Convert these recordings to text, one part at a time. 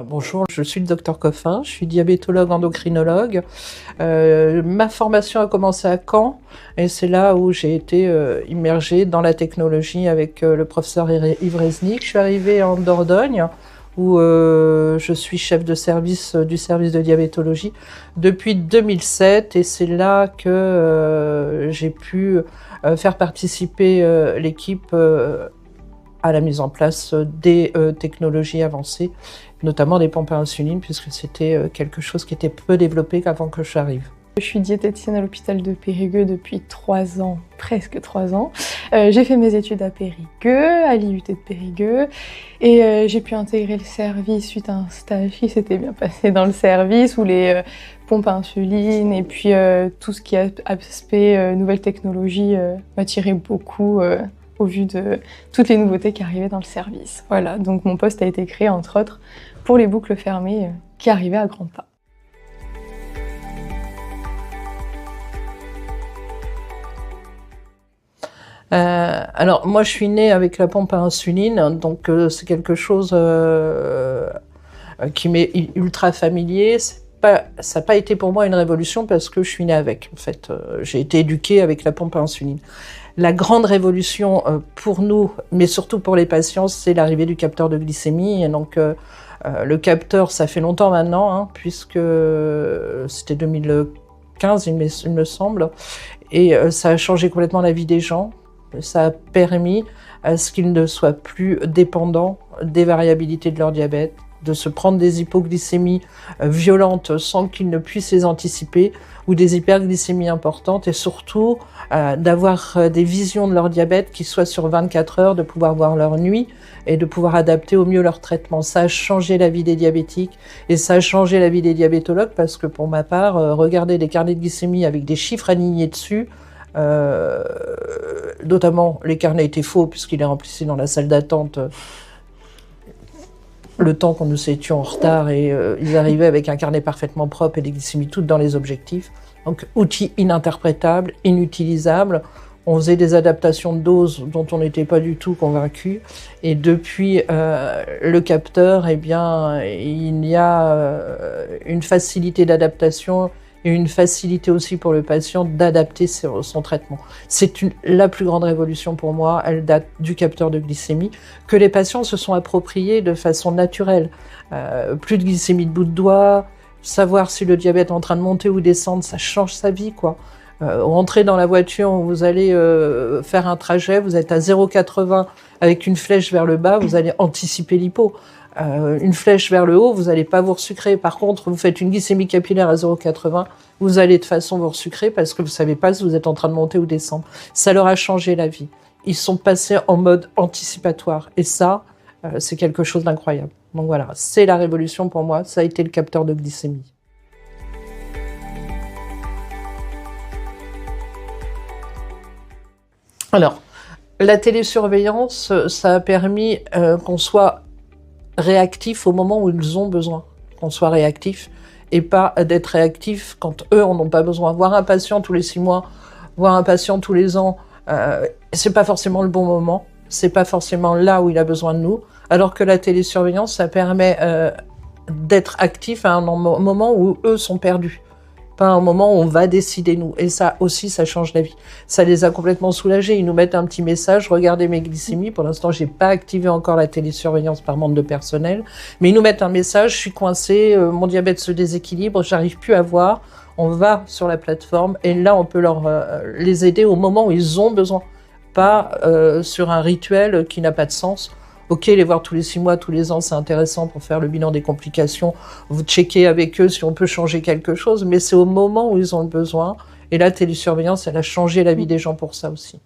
Bonjour, je suis le docteur Coffin, je suis diabétologue endocrinologue. Ma formation a commencé à Caen et c'est là où j'ai été immergée dans la technologie avec le professeur Yves Reznik. Je suis arrivée en Dordogne où je suis chef de service du service de diabétologie depuis 2007 et c'est là que j'ai pu faire participer l'équipe à la mise en place des technologies avancées, notamment des pompes à insuline, puisque c'était quelque chose qui était peu développé avant que j'arrive. Je suis diététicienne à l'hôpital de Périgueux depuis 3 ans, presque 3 ans. J'ai fait mes études à Périgueux, à l'IUT de Périgueux, et j'ai pu intégrer le service suite à un stage qui s'était bien passé dans le service, où les pompes à insuline et puis tout ce qui est aspect nouvelles technologies m'attirait beaucoup au vu de toutes les nouveautés qui arrivaient dans le service. Voilà, donc mon poste a été créé entre autres pour les boucles fermées qui arrivaient à grands pas. Alors moi je suis née avec la pompe à insuline, donc c'est quelque chose qui m'est ultra familier. Ça n'a pas été pour moi une révolution parce que je suis née avec. En fait, j'ai été éduquée avec la pompe à insuline. La grande révolution pour nous, mais surtout pour les patients, c'est l'arrivée du capteur de glycémie. Et donc le capteur, ça fait longtemps maintenant, hein, puisque c'était 2015, il me semble, et ça a changé complètement la vie des gens. Ça a permis à ce qu'ils ne soient plus dépendants des variabilités de leur diabète, de se prendre des hypoglycémies violentes sans qu'ils ne puissent les anticiper, ou des hyperglycémies importantes, et surtout d'avoir des visions de leur diabète qui soient sur 24 heures, de pouvoir voir leur nuit et de pouvoir adapter au mieux leur traitement. Ça a changé la vie des diabétiques et ça a changé la vie des diabétologues parce que pour ma part, regarder des carnets de glycémie avec des chiffres alignés dessus, notamment les carnets étaient faux puisqu'il est rempli dans la salle d'attente le temps qu'on nous étions en retard et ils arrivaient avec un carnet parfaitement propre et des glycémies toutes dans les objectifs. Donc outil ininterprétable, inutilisable. On faisait des adaptations de doses dont on n'était pas du tout convaincu. Et depuis le capteur, eh bien, il y a une facilité d'adaptation et une facilité aussi pour le patient d'adapter son traitement. C'est la plus grande révolution pour moi, elle date du capteur de glycémie, que les patients se sont appropriés de façon naturelle. Plus de glycémie de bout de doigt, savoir si le diabète est en train de monter ou descendre, ça change sa vie, quoi. Rentrer dans la voiture, vous allez faire un trajet, vous êtes à 0,80 avec une flèche vers le bas, vous allez anticiper l'hypo. Une flèche vers le haut, vous n'allez pas vous resucrer. Par contre, vous faites une glycémie capillaire à 0,80, vous allez de façon vous resucrer parce que vous ne savez pas si vous êtes en train de monter ou descendre. Ça leur a changé la vie. Ils sont passés en mode anticipatoire. Et ça, c'est quelque chose d'incroyable. Donc voilà, c'est la révolution pour moi. Ça a été le capteur de glycémie. Alors, la télésurveillance, ça a permis qu'on soit réactifs au moment où ils ont besoin, qu'on soit réactifs et pas d'être réactifs quand eux en ont pas besoin. Voir un patient tous les 6 mois, voir un patient tous les ans, c'est pas forcément le bon moment, c'est pas forcément là où il a besoin de nous, alors que la télésurveillance, ça permet d'être actif à un moment où eux sont perdus. Pas un moment où on va décider nous. Et ça aussi, ça change la vie. Ça les a complètement soulagés. Ils nous mettent un petit message, regardez mes glycémies. Pour l'instant, j'ai pas activé encore la télésurveillance par manque de personnel. Mais ils nous mettent un message, je suis coincé, mon diabète se déséquilibre, j'arrive plus à voir. On va sur la plateforme et là, on peut les aider au moment où ils ont besoin. Pas sur un rituel qui n'a pas de sens. Ok, les voir tous les 6 mois, tous les ans, c'est intéressant pour faire le bilan des complications. Vous checkez avec eux si on peut changer quelque chose, mais c'est au moment où ils ont le besoin. Et la télésurveillance, elle a changé la vie des gens pour ça aussi.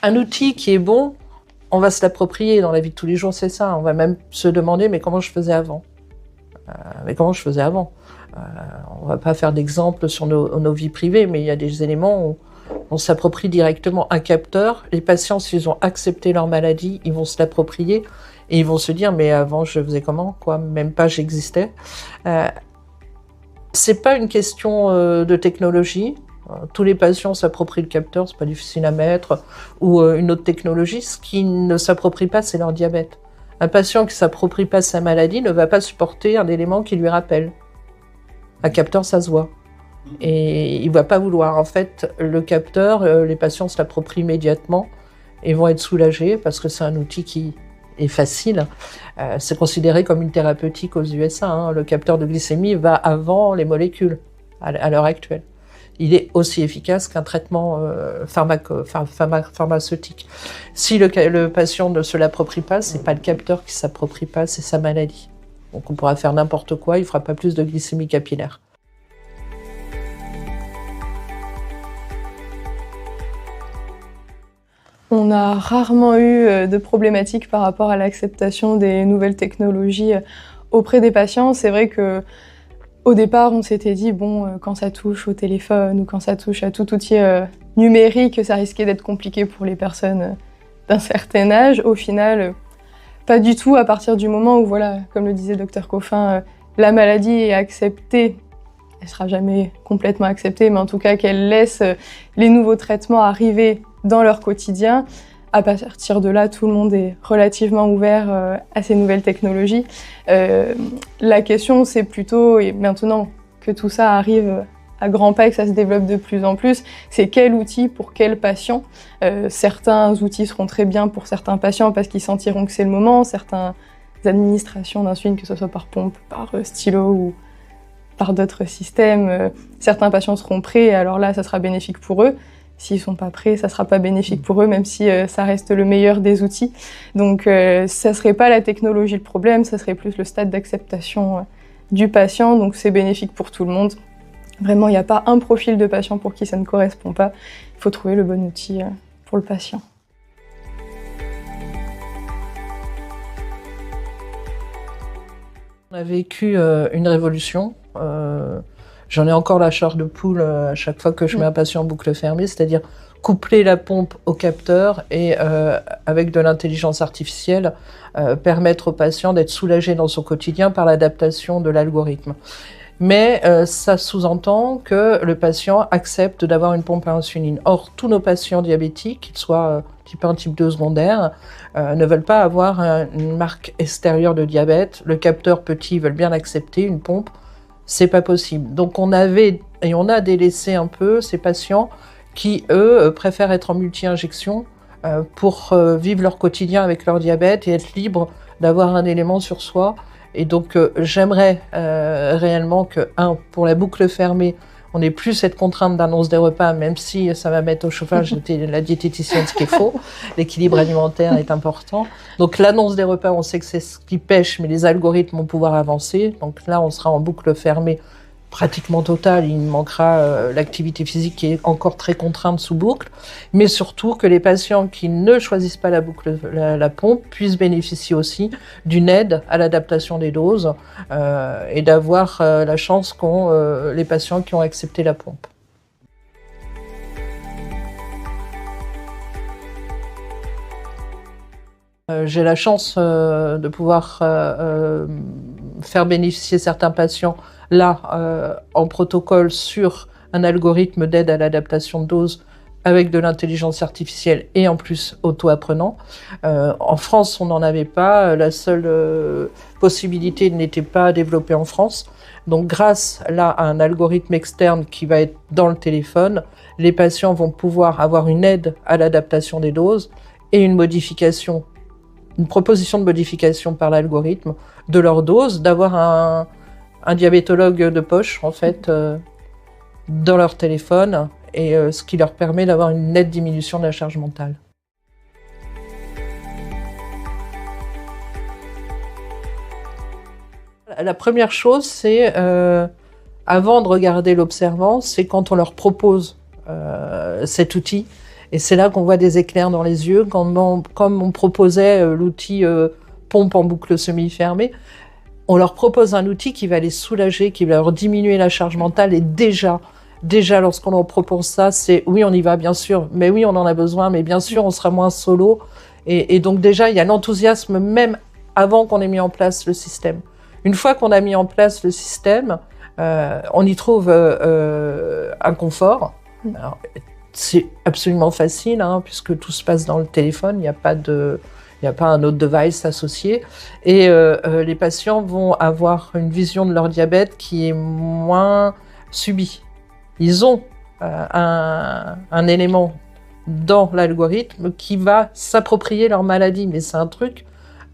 Un outil qui est bon, on va se l'approprier dans la vie de tous les jours, c'est ça. On va même se demander, mais comment je faisais avant ? On va pas faire d'exemple sur nos vies privées, mais il y a des éléments où on s'approprie directement un capteur. Les patients, s'ils ont accepté leur maladie, ils vont se l'approprier et ils vont se dire, mais avant, je faisais comment, quoi ? Même pas, j'existais. C'est pas une question de technologie. Tous les patients s'approprient le capteur, c'est pas difficile à mettre, ou une autre technologie. Ce qu'ils ne s'approprient pas, c'est leur diabète. Un patient qui s'approprie pas sa maladie ne va pas supporter un élément qui lui rappelle. Un capteur, ça se voit. Et il va pas vouloir. En fait, le capteur, les patients se l'approprient immédiatement et vont être soulagés parce que c'est un outil qui est facile. C'est considéré comme une thérapeutique aux USA. Hein. Le capteur de glycémie va avant les molécules à l'heure actuelle. Il est aussi efficace qu'un traitement pharmaceutique. Si le patient ne se l'approprie pas, c'est pas le capteur qui s'approprie pas, c'est sa maladie. Donc on pourra faire n'importe quoi, il fera pas plus de glycémie capillaire. On a rarement eu de problématiques par rapport à l'acceptation des nouvelles technologies auprès des patients. C'est vrai que au départ, on s'était dit, bon, quand ça touche au téléphone ou quand ça touche à tout outil numérique, ça risquait d'être compliqué pour les personnes d'un certain âge. Au final, pas du tout, à partir du moment où, voilà, comme le disait Dr Coffin, la maladie est acceptée. Elle sera jamais complètement acceptée, mais en tout cas qu'elle laisse les nouveaux traitements arriver dans leur quotidien. À partir de là, tout le monde est relativement ouvert à ces nouvelles technologies. La question, c'est plutôt, et maintenant que tout ça arrive à grands pas et que ça se développe de plus en plus, c'est quel outil pour quel patient. Certains outils seront très bien pour certains patients parce qu'ils sentiront que c'est le moment. Certaines administrations d'insuline, que ce soit par pompe, par stylo ou par d'autres systèmes, certains patients seront prêts et alors là, ça sera bénéfique pour eux. S'ils ne sont pas prêts, ça ne sera pas bénéfique pour eux, même si ça reste le meilleur des outils. Donc ça ne serait pas la technologie le problème, ça serait plus le stade d'acceptation du patient. Donc c'est bénéfique pour tout le monde. Vraiment, il n'y a pas un profil de patient pour qui ça ne correspond pas. Il faut trouver le bon outil pour le patient. On a vécu une révolution. J'en ai encore la chair de poule à chaque fois que je mets un patient en boucle fermée, c'est-à-dire coupler la pompe au capteur et avec de l'intelligence artificielle, permettre au patient d'être soulagé dans son quotidien par l'adaptation de l'algorithme. Mais ça sous-entend que le patient accepte d'avoir une pompe à insuline. Or, tous nos patients diabétiques, qu'ils soient type 1, type 2 secondaire, ne veulent pas avoir une marque extérieure de diabète. Le capteur petit veulent bien l'accepter, une pompe. C'est pas possible. Donc on a délaissé un peu ces patients qui, eux, préfèrent être en multi-injection pour vivre leur quotidien avec leur diabète et être libres d'avoir un élément sur soi. Et donc j'aimerais réellement que, pour la boucle fermée, on n'ait plus cette contrainte d'annonce des repas, même si ça va mettre au chauffage la diététicienne, ce qui est faux. L'équilibre alimentaire est important. Donc l'annonce des repas, on sait que c'est ce qui pêche, mais les algorithmes vont pouvoir avancer. Donc là, on sera en boucle fermée pratiquement totale. Il manquera l'activité physique qui est encore très contrainte sous boucle. Mais surtout que les patients qui ne choisissent pas la boucle, la pompe, puissent bénéficier aussi d'une aide à l'adaptation des doses et d'avoir la chance qu'ont les patients qui ont accepté la pompe. J'ai la chance de pouvoir faire bénéficier certains patients là en protocole sur un algorithme d'aide à l'adaptation de dose avec de l'intelligence artificielle et en plus auto-apprenant. En France, on n'en avait pas. La seule possibilité n'était pas développée en France. Donc grâce là à un algorithme externe qui va être dans le téléphone, les patients vont pouvoir avoir une aide à l'adaptation des doses et une proposition de modification par l'algorithme de leur dose, d'avoir un diabétologue de poche en fait dans leur téléphone et ce qui leur permet d'avoir une nette diminution de la charge mentale. La première chose, c'est avant de regarder l'observance, c'est quand on leur propose cet outil. Et c'est là qu'on voit des éclairs dans les yeux, comme on proposait l'outil pompe en boucle semi-fermée. On leur propose un outil qui va les soulager, qui va leur diminuer la charge mentale. Et déjà lorsqu'on leur propose ça, c'est oui, on y va, bien sûr, mais oui, on en a besoin, mais bien sûr, on sera moins solo. Et donc déjà, il y a l'enthousiasme même avant qu'on ait mis en place le système. Une fois qu'on a mis en place le système, on y trouve un confort. Alors, c'est absolument facile, hein, puisque tout se passe dans le téléphone, il n'y a pas un autre device associé. Et les patients vont avoir une vision de leur diabète qui est moins subie. Ils ont un élément dans l'algorithme qui va s'approprier leur maladie, mais c'est un truc,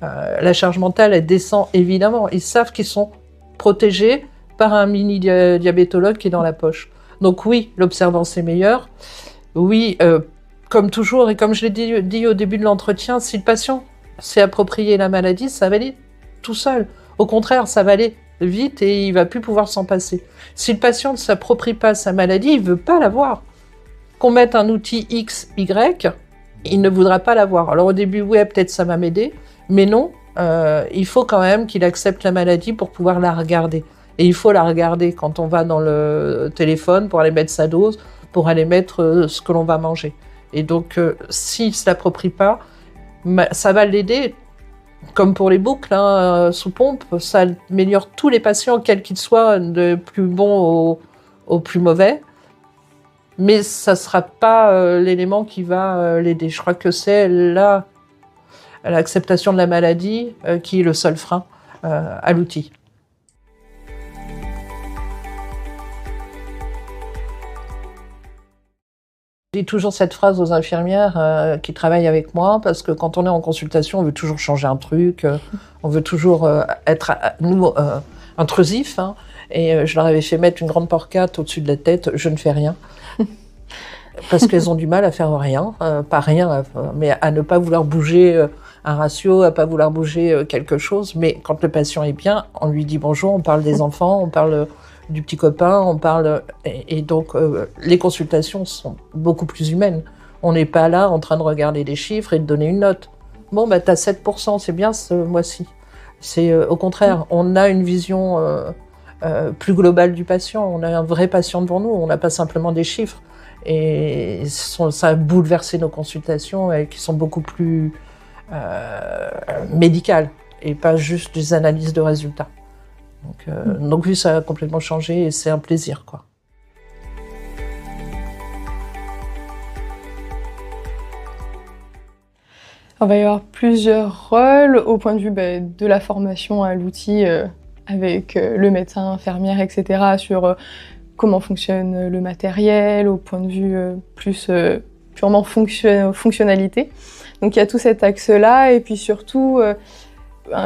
la charge mentale, elle descend évidemment. Ils savent qu'ils sont protégés par un mini-diabétologue qui est dans la poche. Donc oui, l'observance est meilleure. Oui, comme toujours, et comme je l'ai dit au début de l'entretien, si le patient s'est approprié la maladie, ça va aller tout seul. Au contraire, ça va aller vite et il ne va plus pouvoir s'en passer. Si le patient ne s'approprie pas sa maladie, il ne veut pas l'avoir. Qu'on mette un outil X, Y, il ne voudra pas l'avoir. Alors au début, oui, peut-être ça va m'aider, mais non, il faut quand même qu'il accepte la maladie pour pouvoir la regarder. Et il faut la regarder quand on va dans le téléphone pour aller mettre sa dose, pour aller mettre ce que l'on va manger. Et donc, s'il ne se l'approprie pas, ça va l'aider, comme pour les boucles, hein, sous pompe, ça améliore tous les patients, quels qu'ils soient, de plus bons au plus mauvais. Mais ça ne sera pas l'élément qui va l'aider. Je crois que c'est l'acceptation de la maladie qui est le seul frein à l'outil. Je dis toujours cette phrase aux infirmières qui travaillent avec moi, parce que quand on est en consultation, on veut toujours changer un truc, on veut toujours être, intrusif. Hein, et je leur avais fait mettre une grande porcate au-dessus de la tête, je ne fais rien. Parce qu'elles ont du mal à faire rien, pas rien, mais à ne pas vouloir bouger un ratio, à ne pas vouloir bouger quelque chose. Mais quand le patient est bien, on lui dit bonjour, on parle des enfants, on parle du petit copain, on parle... Et donc, les consultations sont beaucoup plus humaines. On n'est pas là en train de regarder des chiffres et de donner une note. Bon, bah, t'as 7%, c'est bien ce mois-ci. C'est au contraire, on a une vision plus globale du patient. On a un vrai patient devant nous, on n'a pas simplement des chiffres. Et ça a bouleversé nos consultations qui sont beaucoup plus médicales et pas juste des analyses de résultats. Donc oui, ça a complètement changé et c'est un plaisir, quoi. Il va y avoir plusieurs rôles au point de vue de la formation à l'outil avec le médecin, infirmière, etc. sur comment fonctionne le matériel, au point de vue plus purement fonctionnalité. Donc il y a tout cet axe-là et puis surtout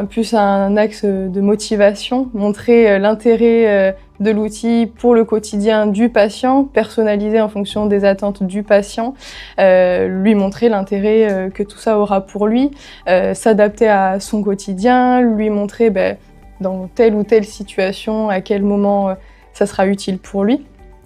plus un axe de motivation, montrer l'intérêt de l'outil pour le quotidien du patient, personnalisé en fonction des attentes du patient, lui montrer l'intérêt que tout ça aura pour lui, s'adapter à son quotidien, lui montrer dans telle ou telle situation, à quel moment ça sera utile pour lui.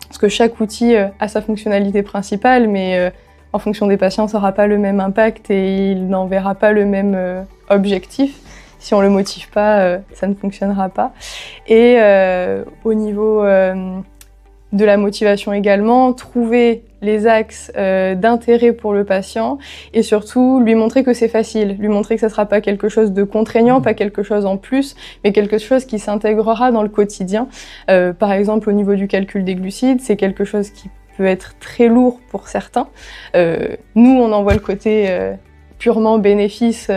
Parce que chaque outil a sa fonctionnalité principale, mais en fonction des patients, ça n'aura pas le même impact et il n'en verra pas le même objectif. Si on ne le motive pas, ça ne fonctionnera pas. Et au niveau de la motivation également, trouver les axes d'intérêt pour le patient et surtout lui montrer que c'est facile, lui montrer que ça ne sera pas quelque chose de contraignant, pas quelque chose en plus, mais quelque chose qui s'intégrera dans le quotidien. Par exemple, au niveau du calcul des glucides, c'est quelque chose qui peut être très lourd pour certains. Nous, on en voit le côté purement bénéfice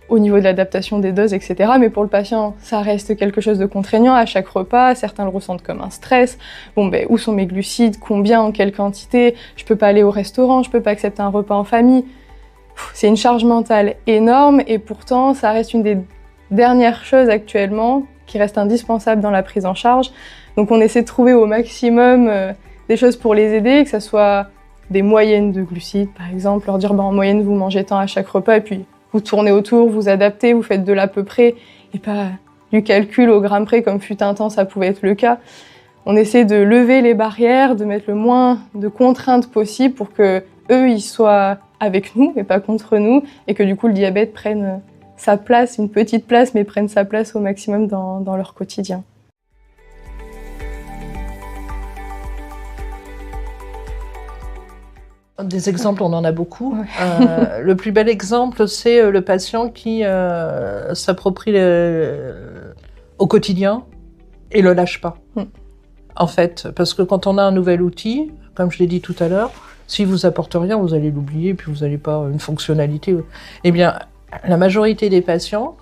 au niveau de l'adaptation des doses, etc. Mais pour le patient, ça reste quelque chose de contraignant à chaque repas. Certains le ressentent comme un stress. Bon, où sont mes glucides? Combien? En quelle quantité? Je peux pas aller au restaurant, je peux pas accepter un repas en famille. C'est une charge mentale énorme et pourtant, ça reste une des dernières choses actuellement qui reste indispensable dans la prise en charge. Donc on essaie de trouver au maximum des choses pour les aider, que ce soit des moyennes de glucides, par exemple, leur dire en moyenne, vous mangez tant à chaque repas et puis vous tournez autour, vous adaptez, vous faites de l'à peu près et pas du calcul au gramme près comme fut un temps ça pouvait être le cas. On essaie de lever les barrières, de mettre le moins de contraintes possible pour que eux ils soient avec nous et pas contre nous et que du coup le diabète prenne sa place, une petite place, mais prenne sa place au maximum dans leur quotidien. Des exemples, on en a beaucoup. Ouais. Le plus bel exemple, c'est le patient qui s'approprie au quotidien et le lâche pas. En fait, parce que quand on a un nouvel outil, comme je l'ai dit tout à l'heure, si vous apporte rien, vous allez l'oublier, puis vous n'allez pas une fonctionnalité. Eh bien, la majorité des patients,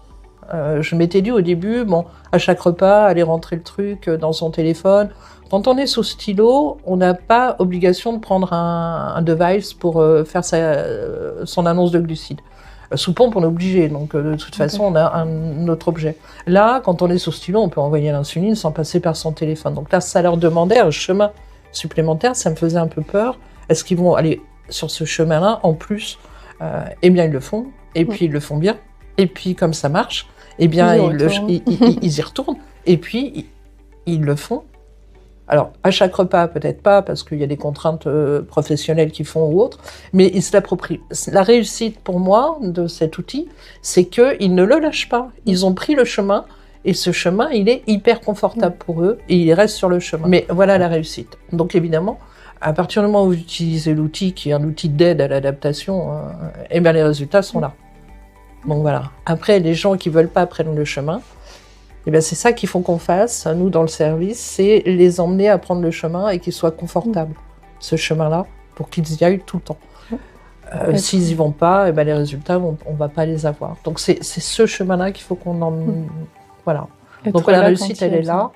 je m'étais dit au début, bon, à chaque repas, aller rentrer le truc dans son téléphone. Quand on est sous stylo, on n'a pas obligation de prendre un device pour faire son annonce de glucides. Sous pompe, on est obligé, donc de toute façon, on a un autre objet. Là, quand on est sous stylo, on peut envoyer l'insuline sans passer par son téléphone. Donc là, ça leur demandait un chemin supplémentaire, ça me faisait un peu peur. Est-ce qu'ils vont aller sur ce chemin-là en plus? Eh bien, ils le font, et puis ils le font bien. Et puis, comme ça marche, eh bien, ils y retournent, et puis ils le font. Alors, à chaque repas, peut-être pas, parce qu'il y a des contraintes professionnelles qu'ils font ou autres, mais ils se l'approprient. La réussite pour moi de cet outil, c'est qu'ils ne le lâchent pas. Ils ont pris le chemin, et ce chemin, il est hyper confortable pour eux, et ils restent sur le chemin. Mais voilà la réussite. Donc évidemment, à partir du moment où vous utilisez l'outil, qui est un outil d'aide à l'adaptation, eh bien les résultats sont là. Donc voilà. Après, les gens qui veulent pas prendre le chemin, eh bien, c'est ça qu'il faut qu'on fasse, nous, dans le service, c'est les emmener à prendre le chemin et qu'ils soient confortables, ce chemin-là, pour qu'ils y aillent tout le temps. S'ils y vont pas, eh bien, les résultats, on va pas les avoir. Donc, c'est ce chemin-là qu'il faut qu'on emmène. Voilà. Donc, la réussite, elle est là.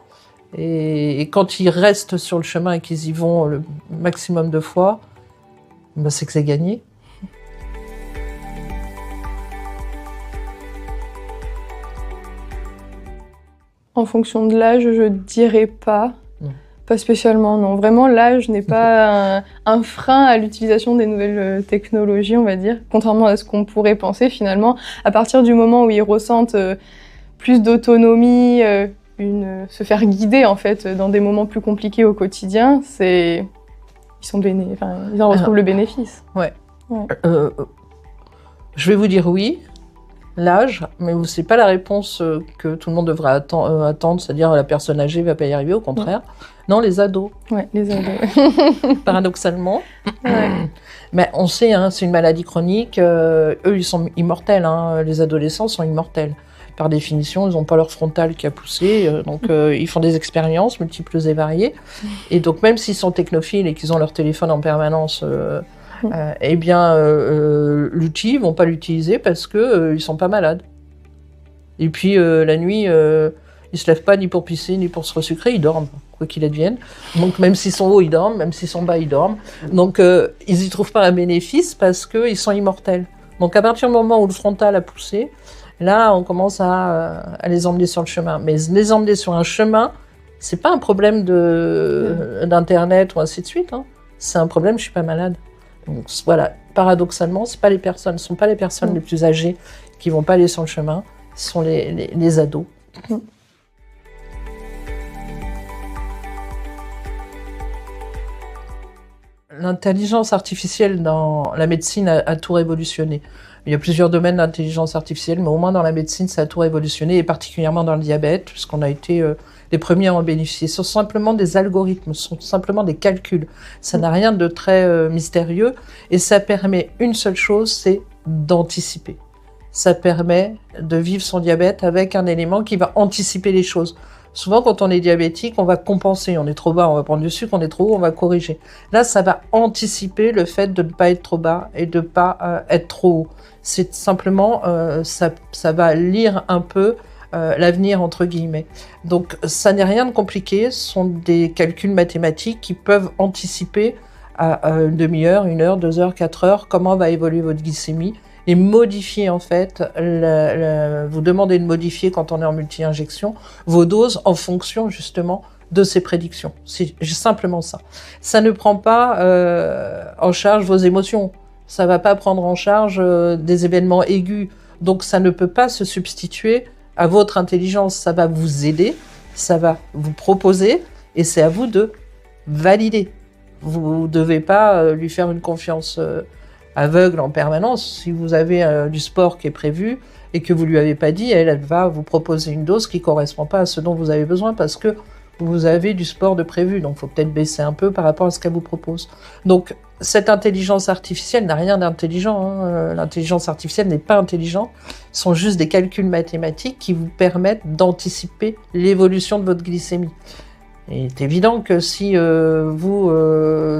Et quand ils restent sur le chemin et qu'ils y vont le maximum de fois, ben, c'est que c'est gagné. En fonction de l'âge, je dirais pas. Non. Pas spécialement, non. Vraiment, l'âge n'est pas un frein à l'utilisation des nouvelles technologies, on va dire. Contrairement à ce qu'on pourrait penser, finalement, à partir du moment où ils ressentent plus d'autonomie, se faire guider, en fait, dans des moments plus compliqués au quotidien, ils en retrouvent le bénéfice. Ouais. Je vais vous dire oui. L'âge, mais c'est pas la réponse que tout le monde devrait attendre, c'est-à-dire la personne âgée va pas y arriver, au contraire. Non, les ados. Ouais, les ados. Paradoxalement. Ouais. Mais on sait, hein, c'est une maladie chronique, eux ils sont immortels, hein, les adolescents sont immortels. Par définition, ils n'ont pas leur frontal qui a poussé, donc ils font des expériences multiples et variées. Et donc même s'ils sont technophiles et qu'ils ont leur téléphone en permanence, eh bien, l'outil, ils vont pas l'utiliser parce que ils sont pas malades. Et puis la nuit, ils se lèvent pas ni pour pisser ni pour se resucrer, ils dorment, quoi qu'il advienne. Donc même s'ils sont hauts, ils dorment, même s'ils sont bas, ils dorment. Donc ils y trouvent pas un bénéfice parce que ils sont immortels. Donc à partir du moment où le frontal a poussé, là on commence à les emmener sur le chemin. Mais les emmener sur un chemin, c'est pas un problème d'internet ou ainsi de suite. Hein. C'est un problème, je suis pas malade. Donc voilà, paradoxalement, ce sont pas les personnes les plus âgées qui vont pas aller sur le chemin, ce sont les ados. L'intelligence artificielle dans la médecine a tout révolutionné. Il y a plusieurs domaines d'intelligence artificielle, mais au moins dans la médecine, ça a tout révolutionné, et particulièrement dans le diabète, puisqu'on a été les premiers à en bénéficier. Ce sont simplement des algorithmes, ce sont simplement des calculs. Ça n'a rien de très mystérieux, et ça permet une seule chose, c'est d'anticiper. Ça permet de vivre son diabète avec un élément qui va anticiper les choses. Souvent, quand on est diabétique, on va compenser. On est trop bas, on va prendre du sucre, on est trop haut, on va corriger. Là, ça va anticiper le fait de ne pas être trop bas et de ne pas être trop haut. C'est simplement, ça va lire un peu l'avenir, entre guillemets. Donc, ça n'est rien de compliqué. Ce sont des calculs mathématiques qui peuvent anticiper à une demi-heure, 1 heure, 2 heures, 4 heures, comment va évoluer votre glycémie. Et modifier, en fait, vous demandez de modifier, quand on est en multi-injection, vos doses en fonction, justement, de ces prédictions. C'est simplement ça. Ça ne prend pas en charge vos émotions. Ça ne va pas prendre en charge des événements aigus. Donc, ça ne peut pas se substituer à votre intelligence. Ça va vous aider, ça va vous proposer, et c'est à vous de valider. Vous ne devez pas lui faire une confiance aveugle en permanence. Si vous avez du sport qui est prévu et que vous lui avez pas dit, elle va vous proposer une dose qui correspond pas à ce dont vous avez besoin parce que vous avez du sport de prévu. Donc, il faut peut-être baisser un peu par rapport à ce qu'elle vous propose. Donc, cette intelligence artificielle n'a rien d'intelligent. Hein. L'intelligence artificielle n'est pas intelligente. Ce sont juste des calculs mathématiques qui vous permettent d'anticiper l'évolution de votre glycémie. Il est évident que si vous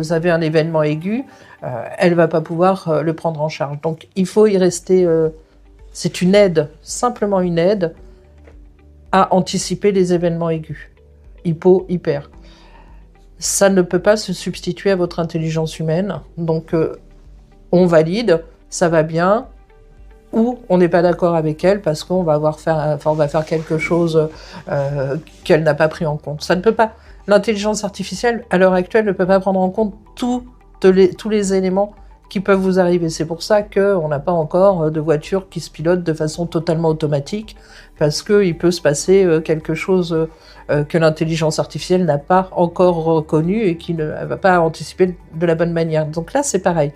avez un événement aigu, elle ne va pas pouvoir le prendre en charge. Donc il faut y rester, c'est une aide, simplement une aide à anticiper les événements aigus, hypo, hyper. Ça ne peut pas se substituer à votre intelligence humaine, donc on valide, ça va bien, ou on n'est pas d'accord avec elle parce qu'on va faire quelque chose qu'elle n'a pas pris en compte. Ça ne peut pas. L'intelligence artificielle, à l'heure actuelle, ne peut pas prendre en compte tous les éléments qui peuvent vous arriver. C'est pour ça qu'on n'a pas encore de voiture qui se pilote de façon totalement automatique, parce qu'il peut se passer quelque chose que l'intelligence artificielle n'a pas encore reconnu et qui ne va pas anticiper de la bonne manière. Donc là, c'est pareil.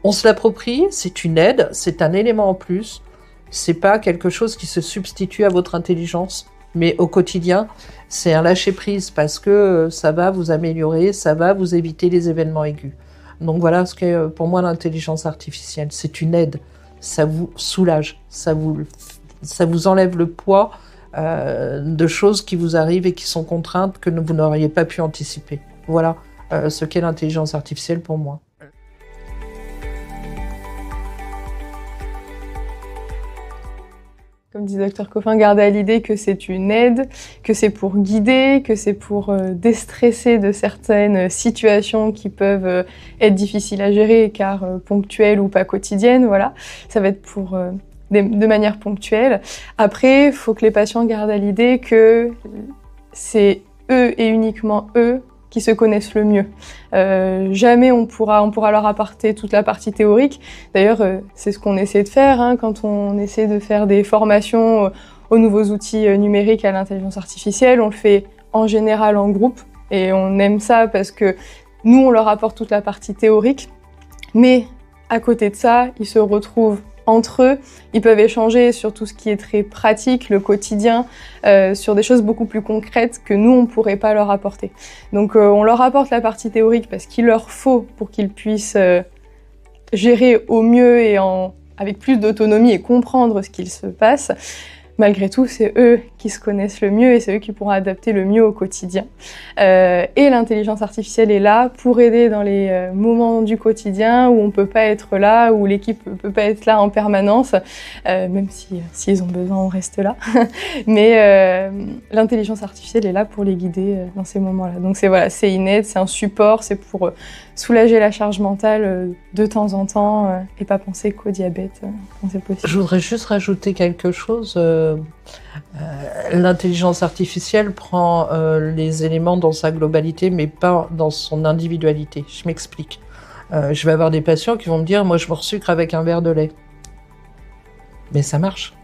On se l'approprie, c'est une aide, c'est un élément en plus, c'est pas quelque chose qui se substitue à votre intelligence, mais au quotidien, c'est un lâcher-prise parce que ça va vous améliorer, ça va vous éviter les événements aigus. Donc voilà ce qu'est pour moi l'intelligence artificielle, c'est une aide, ça vous soulage, ça vous enlève le poids de choses qui vous arrivent et qui sont contraintes que vous n'auriez pas pu anticiper. Voilà ce qu'est l'intelligence artificielle pour moi. Comme dit Dr Coffin, gardez à l'idée que c'est une aide, que c'est pour guider, que c'est pour déstresser de certaines situations qui peuvent être difficiles à gérer car ponctuelles ou pas quotidiennes, voilà. Ça va être pour de manière ponctuelle. Après, il faut que les patients gardent à l'idée que c'est eux et uniquement eux qui se connaissent le mieux. Jamais on pourra leur apporter toute la partie théorique. D'ailleurs, c'est ce qu'on essaie de faire quand on essaie de faire des formations aux nouveaux outils numériques à l'intelligence artificielle. On le fait en général en groupe et on aime ça parce que nous, on leur apporte toute la partie théorique. Mais à côté de ça, ils se retrouvent entre eux, ils peuvent échanger sur tout ce qui est très pratique, le quotidien, sur des choses beaucoup plus concrètes que nous, on ne pourrait pas leur apporter. Donc on leur apporte la partie théorique parce qu'il leur faut pour qu'ils puissent gérer au mieux et avec plus d'autonomie et comprendre ce qu'il se passe. Malgré tout, c'est eux qui se connaissent le mieux et c'est eux qui pourront adapter le mieux au quotidien. Et l'intelligence artificielle est là pour aider dans les moments du quotidien où on peut pas être là, où l'équipe peut pas être là en permanence, même s'ils ont besoin, on reste là. Mais l'intelligence artificielle est là pour les guider dans ces moments-là. Donc c'est une aide, c'est un support, c'est pour soulager la charge mentale de temps en temps et pas penser qu'au diabète quand c'est possible. Je voudrais juste rajouter quelque chose. L'intelligence artificielle prend les éléments dans sa globalité, mais pas dans son individualité. Je m'explique. Je vais avoir des patients qui vont me dire « Moi, je me resucre avec un verre de lait. » Mais ça marche.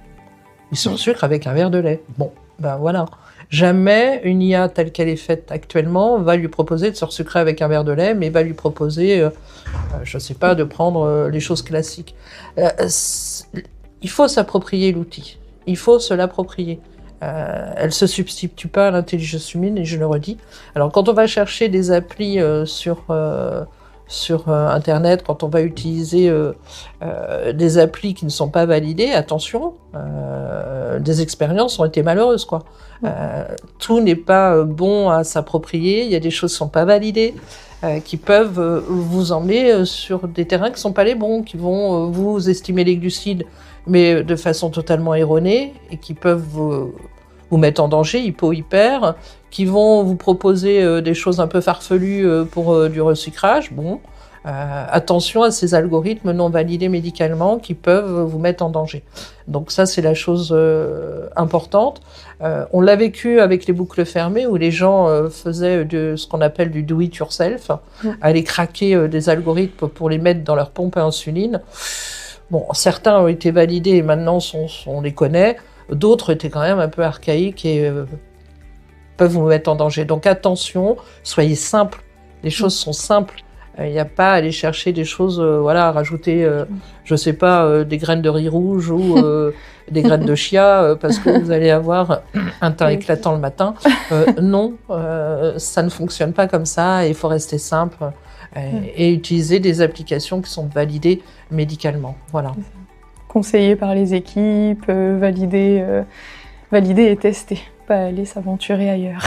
Ils se resucrent avec un verre de lait. Bon, ben voilà. Jamais une IA telle qu'elle est faite actuellement va lui proposer de se resucrer avec un verre de lait, mais va lui proposer, je ne sais pas, de prendre les choses classiques. Il faut s'approprier l'outil. Il faut se l'approprier. Elle ne se substitue pas à l'intelligence humaine, et je le redis. Alors, quand on va chercher des applis sur Internet, quand on va utiliser des applis qui ne sont pas validées, attention, des expériences ont été malheureuses, quoi. Tout n'est pas bon à s'approprier, il y a des choses qui ne sont pas validées, qui peuvent vous emmener sur des terrains qui ne sont pas les bons, qui vont vous estimer les glucides, mais de façon totalement erronée, et qui peuvent vous mettre en danger, hypo-hyper, qui vont vous proposer des choses un peu farfelues pour du resucrage. Bon, attention à ces algorithmes non validés médicalement qui peuvent vous mettre en danger. Donc ça, c'est la chose importante. On l'a vécu avec les boucles fermées où les gens faisaient ce qu'on appelle du do-it-yourself, aller craquer des algorithmes pour les mettre dans leur pompe à insuline. Bon, certains ont été validés et maintenant on les connaît. D'autres étaient quand même un peu archaïques et peuvent vous mettre en danger. Donc attention, soyez simple. Les choses sont simples. Il n'y a pas à aller chercher des choses, rajouter, je sais pas, des graines de riz rouge ou des graines de chia parce que vous allez avoir un teint éclatant le matin. Non, ça ne fonctionne pas comme ça et il faut rester simple et utiliser des applications qui sont validées médicalement. Voilà. Conseillé par les équipes, validé et testé, pas aller s'aventurer ailleurs.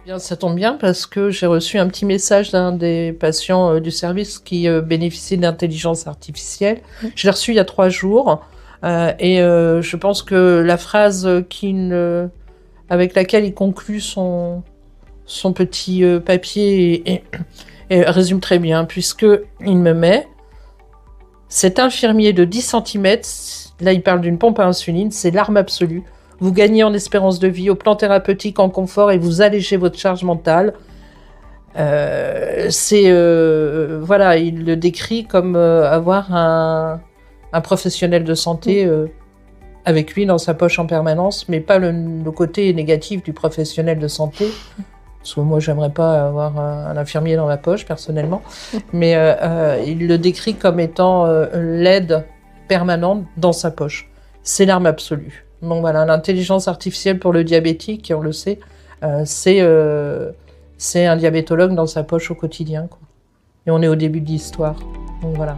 Bien, ça tombe bien parce que j'ai reçu un petit message d'un des patients du service qui bénéficie d'intelligence artificielle. Je l'ai reçu il y a 3 jours et je pense que la phrase avec laquelle il conclut son petit papier résume très bien, puisque il me met « Cet infirmier de 10 cm, là il parle d'une pompe à insuline, c'est l'arme absolue. Vous gagnez en espérance de vie, au plan thérapeutique, en confort, et vous allégez votre charge mentale. » Voilà, il le décrit comme avoir un professionnel de santé avec lui dans sa poche en permanence, mais pas le côté négatif du professionnel de santé. Parce que moi, j'aimerais pas avoir un infirmier dans ma poche, personnellement. Mais il le décrit comme étant l'aide permanente dans sa poche. C'est l'arme absolue. Bon, voilà, l'intelligence artificielle pour le diabétique, on le sait, c'est un diabétologue dans sa poche au quotidien, quoi. Et on est au début de l'histoire. Donc voilà.